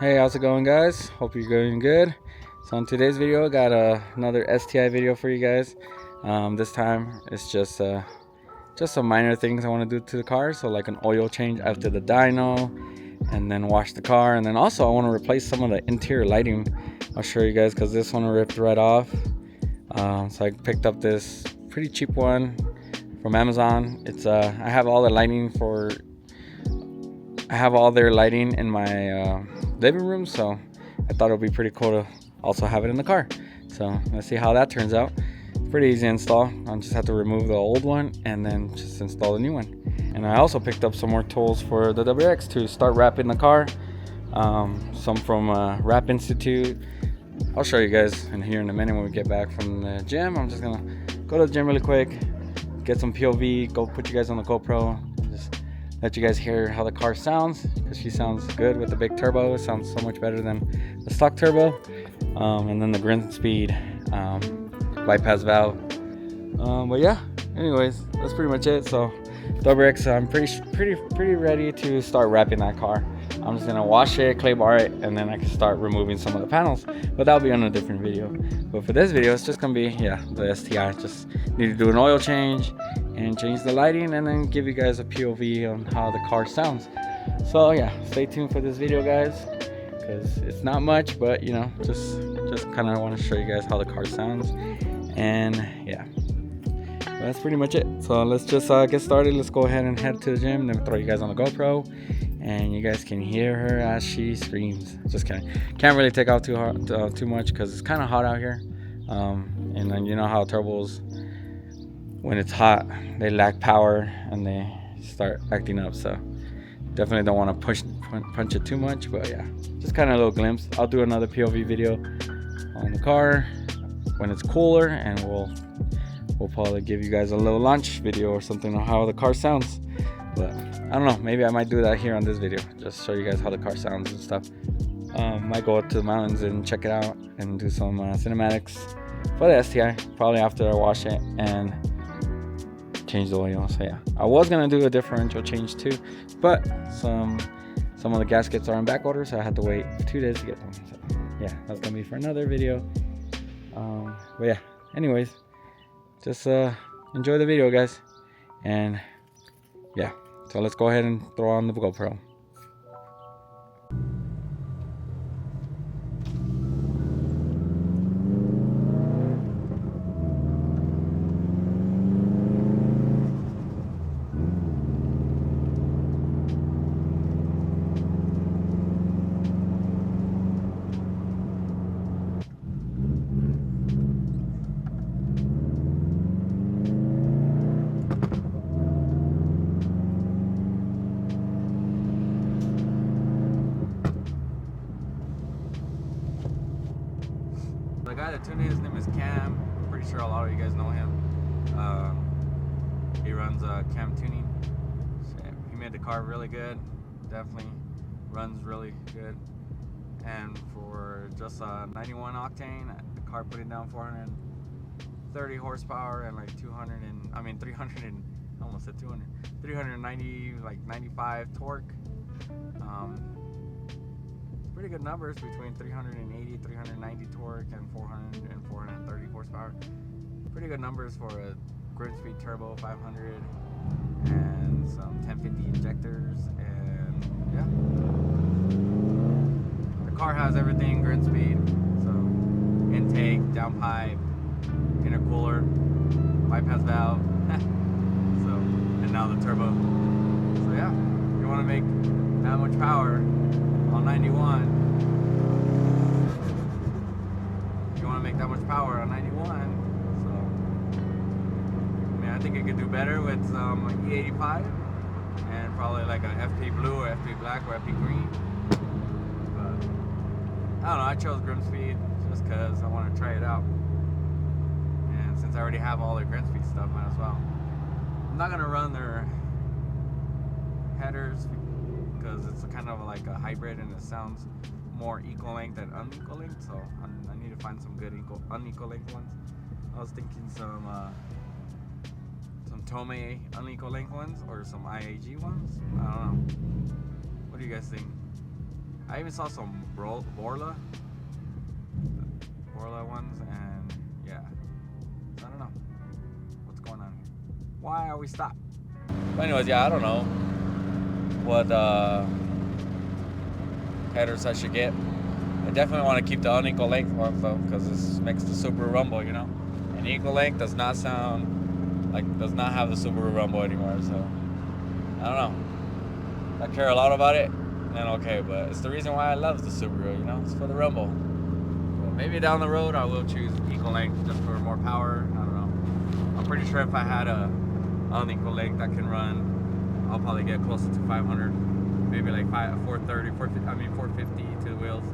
Hey, how's it going, guys? Hope you're doing good. So in today's video, I got another STI video for you guys. This time it's just some minor things I want to do to the car. So like an oil change after the dyno, and then wash the car, and then also I want to replace some of the interior lighting. I'll show you guys because this one ripped right off. So I picked up this pretty cheap one from Amazon. I have all the lighting for I have all their lighting in my living room, so I thought it would be pretty cool to also have it in the car. So let's see how that turns out. It's pretty easy to install. I'll just have to remove the old one and then just install the new one. And I also picked up some more tools for the WX to start wrapping the car. Some from Wrap Institute. I'll show you guys in here in a minute when we get back from the gym. I'm just gonna go to the gym really quick, get some POV, go put you guys on the GoPro, just let you guys hear how the car sounds, because she sounds good with the big turbo. It sounds so much better than the stock turbo. And then the Grinspeed bypass valve. But yeah, anyways, that's pretty much it. So WX, I'm pretty ready to start wrapping that car. I'm just gonna wash it, clay bar it, and then I can start removing some of the panels. But that'll be on a different video. But for this video, it's just gonna be the STI. Just need to do an oil change and change the lighting, and then give you guys a POV on how the car sounds. So yeah, stay tuned for this video, guys, because it's not much, but just kind of want to show you guys how the car sounds. And yeah, that's pretty much it. So let's just get started. Let's go ahead and head to the gym, then throw you guys on the GoPro, and you guys can hear her as she screams. Just kidding. Can't really take out too much because it's kind of hot out here. And then you know how turbos, when it's hot, they lack power and they start acting up. So definitely don't want to punch it too much. But yeah, just kind of a little glimpse. I'll do another POV video on the car when it's cooler, and we'll probably give you guys a little launch video or something on how the car sounds. But I don't know, maybe I might do that here on this video, just show you guys how the car sounds and stuff. Might go up to the mountains and check it out and do some cinematics for the STI, probably after I wash it and change the oil. So yeah, I was gonna do a differential change too, but some of the gaskets are in back order, so I had to wait 2 days to get them. So yeah, that's gonna be for another video. But yeah, anyways, just enjoy the video, guys. And yeah, so let's go ahead and throw on the GoPro. The guy that tuned in, his name is Cam. I'm pretty sure a lot of you guys know him. He runs Cam Tuning. So he made the car really good. Definitely runs really good. And for just 91 octane, the car putting down 430 horsepower and like 300 and I almost said 200, 390, like 95 torque. Pretty good numbers between 380, 390 torque and 400 and 430 horsepower. Pretty good numbers for a Grinspeed Turbo 500 and some 1050 injectors. And yeah, the car has everything Grinspeed, so intake, downpipe, intercooler, bypass valve, so, and now the turbo. So yeah, you want to make that much power on 91. You want to make that much power on 91, so I mean, I think it could do better with some E85 and probably like a FP Blue or FP Black or FP Green. But I don't know, I chose Grinspeed just because I want to try it out. And since I already have all their Grinspeed stuff, might as well. I'm not going to run their headers because it's kind of like a hybrid and it sounds more equal length than unequal length, so I need to find some good unequal length ones. I was thinking some Tomei unequal length ones or some IAG ones. I don't know. What do you guys think? I even saw some Borla ones, and yeah, I don't know what's going on here. Why are we stopped? But anyways, yeah, I don't know what headers I should get. I definitely want to keep the unequal length ones though, because this makes the Subaru rumble, you know. And equal length does not have the Subaru rumble anymore, so I don't know. I care a lot about it, then okay, but it's the reason why I love the Subaru, you know. It's for the rumble. But maybe down the road I will choose equal length just for more power. I don't know. I'm pretty sure if I had a unequal length I can run, I'll probably get closer to 500, maybe like 430, 450 to the wheels.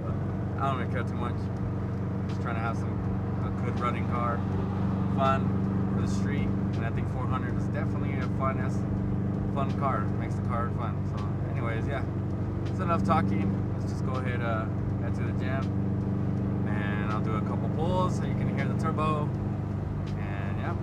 But I don't really care too much. Just trying to have a good running car, fun for the street, and I think 400 is definitely a fun car. It makes the car fun. So anyways, yeah, it's enough talking. Let's just go ahead head to the gym, and I'll do a couple pulls so you can hear the turbo, and yeah.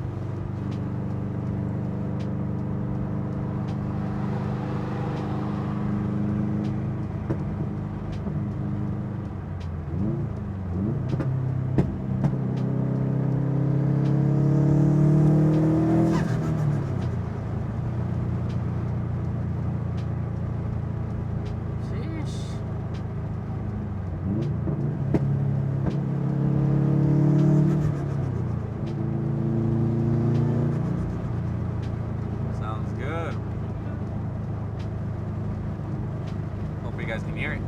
You guys can hear it.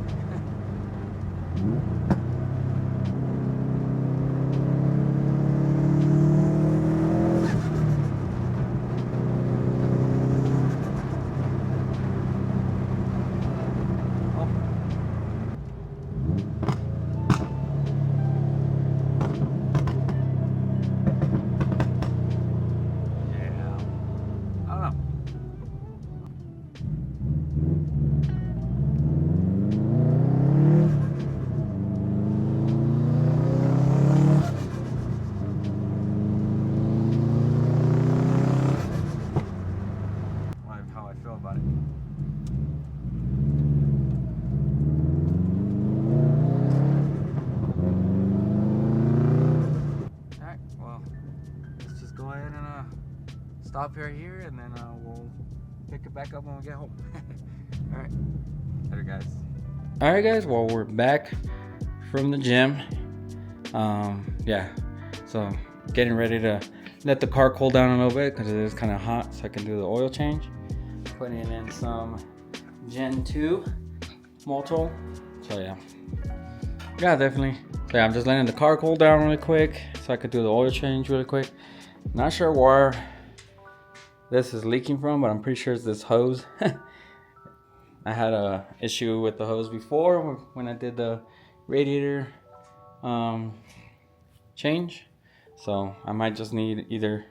Stop here, and then we'll pick it back up when we get home. All right, later, guys. All right, guys. Well, we're back from the gym. Yeah. So getting ready to let the car cool down a little bit because it is kind of hot, so I can do the oil change. Putting in some Gen 2 Motul. So yeah, definitely. So yeah, I'm just letting the car cool down really quick so I could do the oil change really quick. Not sure where this is leaking from, but I'm pretty sure it's this hose. I had a issue with the hose before when I did the radiator change, so I might just need either.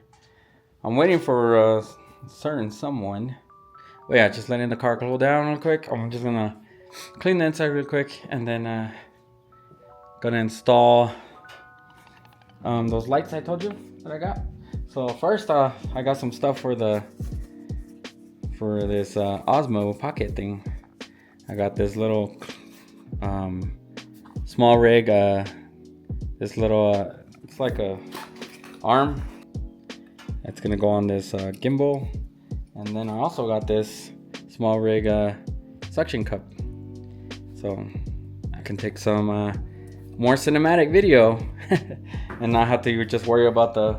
I'm waiting for a certain someone. But yeah, just letting the car cool down real quick. I'm just gonna clean the inside real quick, and then gonna install those lights I told you that I got. So first, I got some stuff for this Osmo Pocket thing. I got this little small rig. This little it's like a arm. It's gonna go on this gimbal, and then I also got this small rig suction cup, so I can take some more cinematic video and not have to just worry about the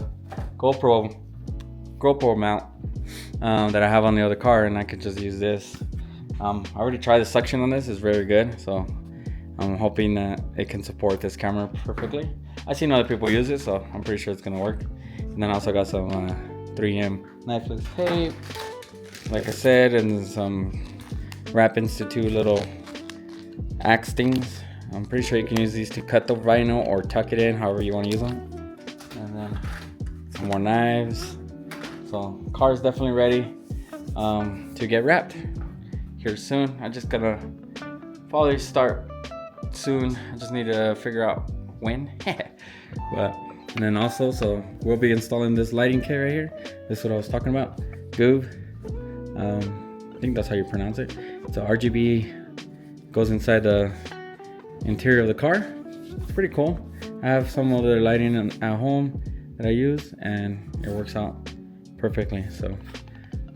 GoPro mount that I have on the other car, and I could just use this. I already tried the suction on this; it's very good. So I'm hoping that it can support this camera perfectly. I've seen other people use it, so I'm pretty sure it's gonna work. And then I also got some 3M knifeless tape, like I said, and some Wrap Institute little axe things. I'm pretty sure you can use these to cut the vinyl or tuck it in, however you want to use them. And then some more knives. So car's definitely ready to get wrapped here soon. I'm just gonna probably start soon. I just need to figure out when. But and then also, so we'll be installing this lighting kit right here. This is what I was talking about. Goob. I think that's how you pronounce it. It's a RGB goes inside the interior of the car. It's pretty cool. I have some other lighting at home that I use, and it works out perfectly. So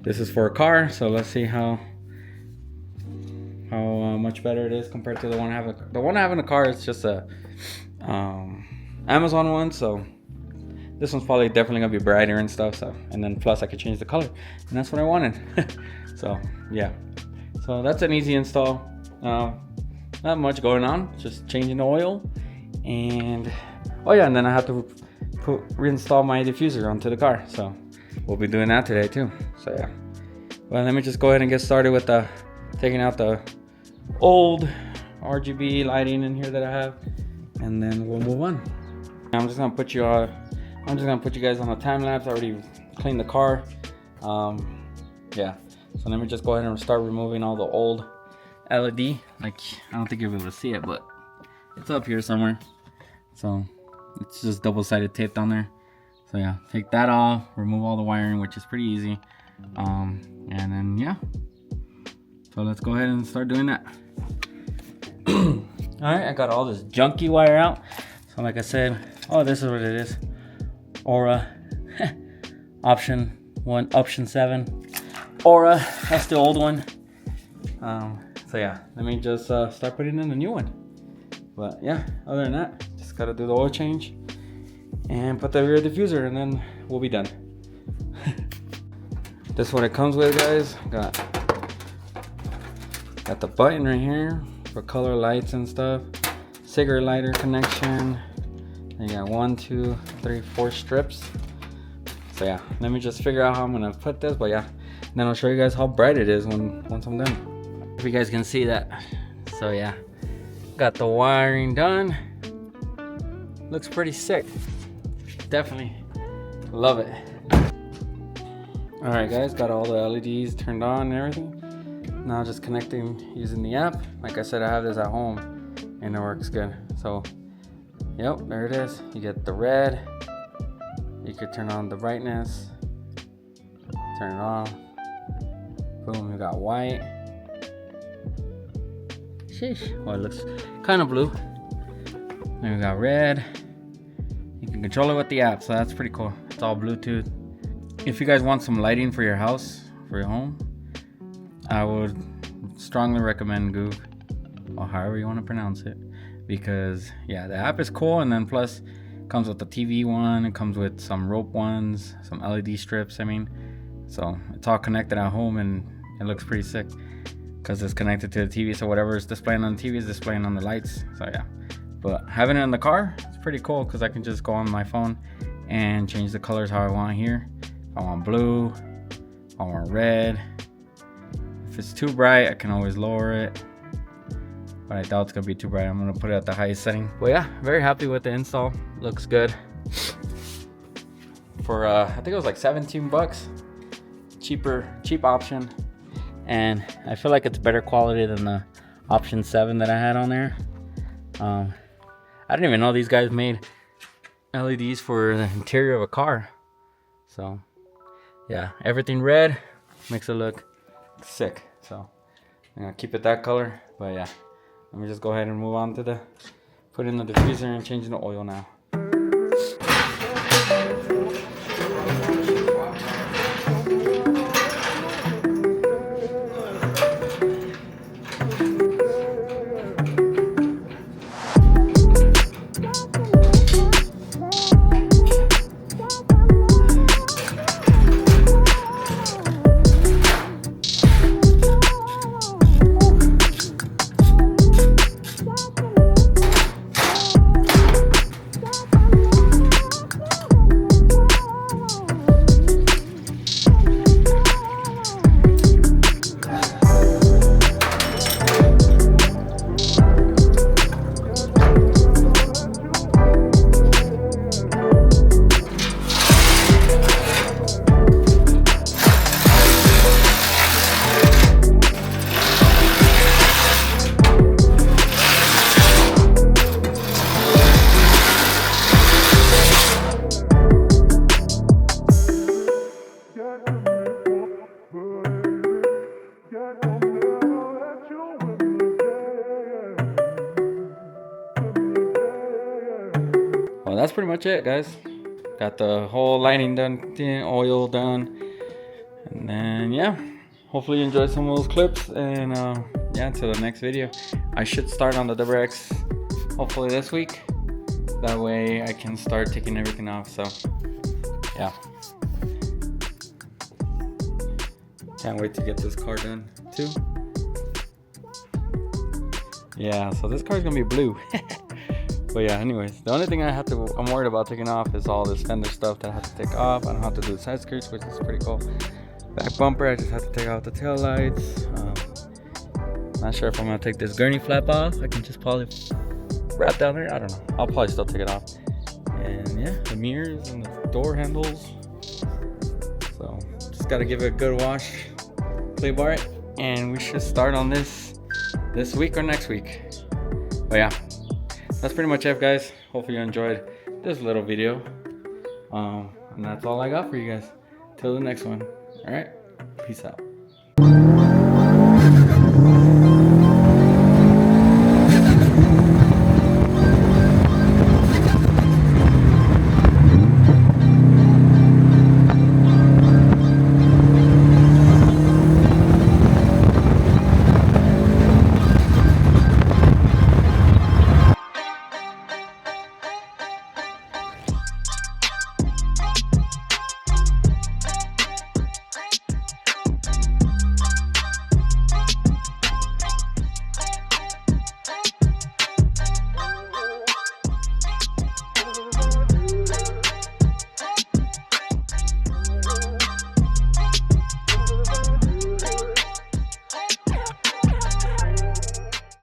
this is for a car, so let's see how much better it is compared to the one I have. The one I have in the car is just a Amazon one, so this one's probably definitely gonna be brighter and stuff. So, and then plus I could change the color, and that's what I wanted. So yeah, so that's an easy install. Not much going on, just changing the oil, and oh yeah, and then I have to reinstall my diffuser onto the car. So we'll be doing that today too. So yeah, well, let me just go ahead and get started with taking out the old RGB lighting in here that I have, and then we'll move on. I'm just gonna put you guys on a time lapse. I already cleaned the car. Yeah, so let me just go ahead and start removing all the old LED. Like, I don't think you'll be able to see it, but it's up here somewhere. So it's just double-sided tape down there. So yeah, take that off, remove all the wiring, which is pretty easy. And then yeah, so let's go ahead and start doing that. All right, I got all this junky wire out. So like I said, oh, this is what it is. Aura option 7. Aura, that's the old one. So yeah, let me just start putting in the new one. But yeah, other than that, just gotta do the oil change and put the rear diffuser, and then we'll be done. This is what it comes with, guys. Got the button right here for color lights and stuff. Cigarette lighter connection. And you got 1, 2, 3, 4 strips. So yeah, let me just figure out how I'm gonna put this. But yeah, and then I'll show you guys how bright it is once I'm done. If you guys can see that. So yeah, got the wiring done. Looks pretty sick. Definitely love it. All right, guys, got all the LEDs turned on and everything. Now just connecting using the app. Like I said, I have this at home and it works good. So yep, there it is. You get the red. You could turn on the brightness. Turn it off. Boom, you got white. Sheesh. Well, it looks kind of blue. Then we got red. You can control it with the app, so that's pretty cool. It's all Bluetooth. If you guys want some lighting for your house, for your home, I would strongly recommend Goog, or however you want to pronounce it, because yeah, the app is cool, and then plus it comes with the TV one, it comes with some rope ones, some LED strips. I mean, so it's all connected at home, and it looks pretty sick because it's connected to the TV. So whatever is displaying on the TV is displaying on the lights. So yeah, but having it in the car, it's pretty cool because I can just go on my phone and change the colors how I want here. If I want blue, I want red. If it's too bright, I can always lower it, but I doubt it's gonna be too bright. I'm gonna put it at the highest setting. But yeah, very happy with the install. Looks good. For I think it was like 17 bucks. Cheap option, and I feel like it's better quality than the option 7 that I had on there. I didn't even know these guys made LEDs for the interior of a car. So yeah, everything red makes it look sick. So I'm gonna keep it that color. But yeah, let me just go ahead and move on to put in the diffuser and changing the oil now. So that's pretty much it, guys. Got the whole lighting done, oil done, and then yeah, hopefully you enjoyed some of those clips. And yeah, until the next video, I should start on the WRX hopefully this week. That way I can start taking everything off. So yeah, can't wait to get this car done too. Yeah, so this car's gonna be blue. But yeah, anyways, the only thing I'm worried about taking off is all this fender stuff that I have to take off. I don't have to do the side skirts, which is pretty cool. Back bumper, I just have to take out the tail lights. Not sure if I'm gonna take this gurney flap off. I can just probably wrap down there. I don't know. I'll probably still take it off. And yeah, the mirrors and the door handles. So just gotta give it a good wash, play bar it, and we should start on this week or next week. But yeah, that's pretty much it, guys. Hopefully you enjoyed this little video. And that's all I got for you guys. Till the next one. All right, peace out.